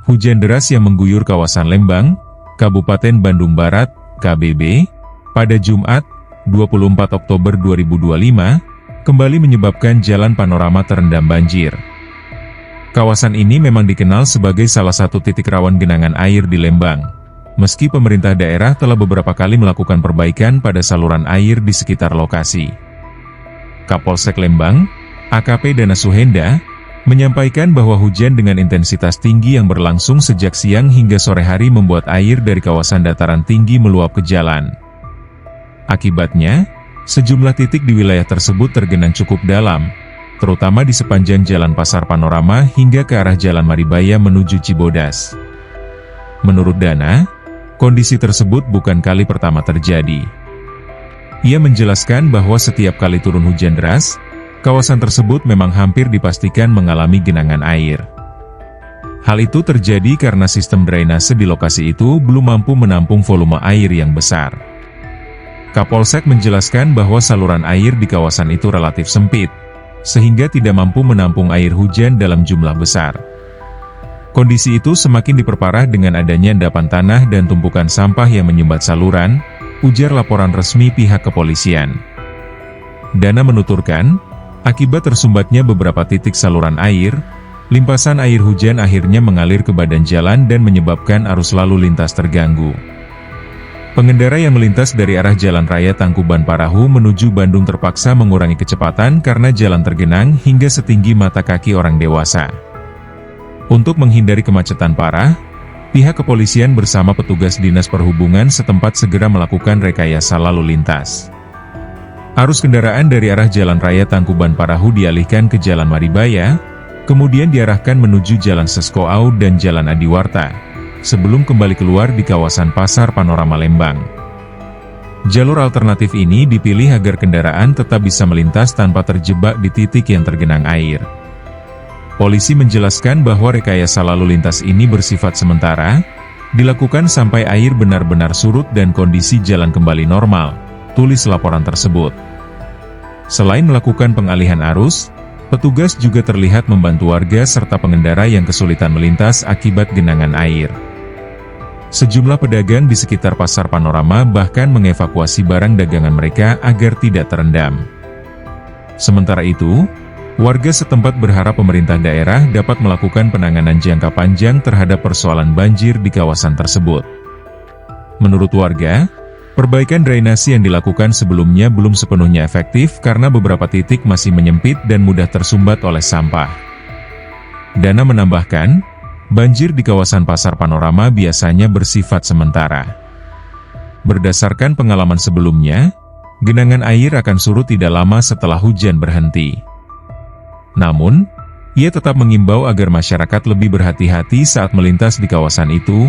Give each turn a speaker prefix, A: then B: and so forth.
A: Hujan deras yang mengguyur kawasan Lembang, Kabupaten Bandung Barat, KBB, pada Jumat, 24 Oktober 2025, kembali menyebabkan jalan panorama terendam banjir. Kawasan ini memang dikenal sebagai salah satu titik rawan genangan air di Lembang. Meski pemerintah daerah telah beberapa kali melakukan perbaikan pada saluran air di sekitar lokasi. Kapolsek Lembang, AKP Dana Suhenda, menyampaikan bahwa hujan dengan intensitas tinggi yang berlangsung sejak siang hingga sore hari membuat air dari kawasan dataran tinggi meluap ke jalan. Akibatnya, sejumlah titik di wilayah tersebut tergenang cukup dalam, terutama di sepanjang Jalan Pasar Panorama hingga ke arah Jalan Maribaya menuju Cibodas. Menurut Dana, kondisi tersebut bukan kali pertama terjadi. Ia menjelaskan bahwa setiap kali turun hujan deras, kawasan tersebut memang hampir dipastikan mengalami genangan air. Hal itu terjadi karena sistem drainase di lokasi itu belum mampu menampung volume air yang besar. Kapolsek menjelaskan bahwa saluran air di kawasan itu relatif sempit, sehingga tidak mampu menampung air hujan dalam jumlah besar. Kondisi itu semakin diperparah dengan adanya endapan tanah dan tumpukan sampah yang menyumbat saluran, ujar laporan resmi pihak kepolisian. Dana menuturkan, akibat tersumbatnya beberapa titik saluran air, limpasan air hujan akhirnya mengalir ke badan jalan dan menyebabkan arus lalu lintas terganggu. Pengendara yang melintas dari arah Jalan Raya Tangkuban Parahu menuju Bandung terpaksa mengurangi kecepatan karena jalan tergenang hingga setinggi mata kaki orang dewasa. Untuk menghindari kemacetan parah, pihak kepolisian bersama petugas Dinas Perhubungan setempat segera melakukan rekayasa lalu lintas. Arus kendaraan dari arah Jalan Raya Tangkuban Parahu dialihkan ke Jalan Maribaya, kemudian diarahkan menuju Jalan Seskoau dan Jalan Adiwarta, sebelum kembali keluar di kawasan Pasar Panorama Lembang. Jalur alternatif ini dipilih agar kendaraan tetap bisa melintas tanpa terjebak di titik yang tergenang air. Polisi menjelaskan bahwa rekayasa lalu lintas ini bersifat sementara, dilakukan sampai air benar-benar surut dan kondisi jalan kembali normal, tulis laporan tersebut. Selain melakukan pengalihan arus, petugas juga terlihat membantu warga serta pengendara yang kesulitan melintas akibat genangan air. Sejumlah pedagang di sekitar Pasar Panorama bahkan mengevakuasi barang dagangan mereka agar tidak terendam. Sementara itu, warga setempat berharap pemerintah daerah dapat melakukan penanganan jangka panjang terhadap persoalan banjir di kawasan tersebut. Menurut warga, perbaikan drainase yang dilakukan sebelumnya belum sepenuhnya efektif karena beberapa titik masih menyempit dan mudah tersumbat oleh sampah. Dana menambahkan, banjir di kawasan Pasar Panorama biasanya bersifat sementara. Berdasarkan pengalaman sebelumnya, genangan air akan surut tidak lama setelah hujan berhenti. Namun, ia tetap mengimbau agar masyarakat lebih berhati-hati saat melintas di kawasan itu.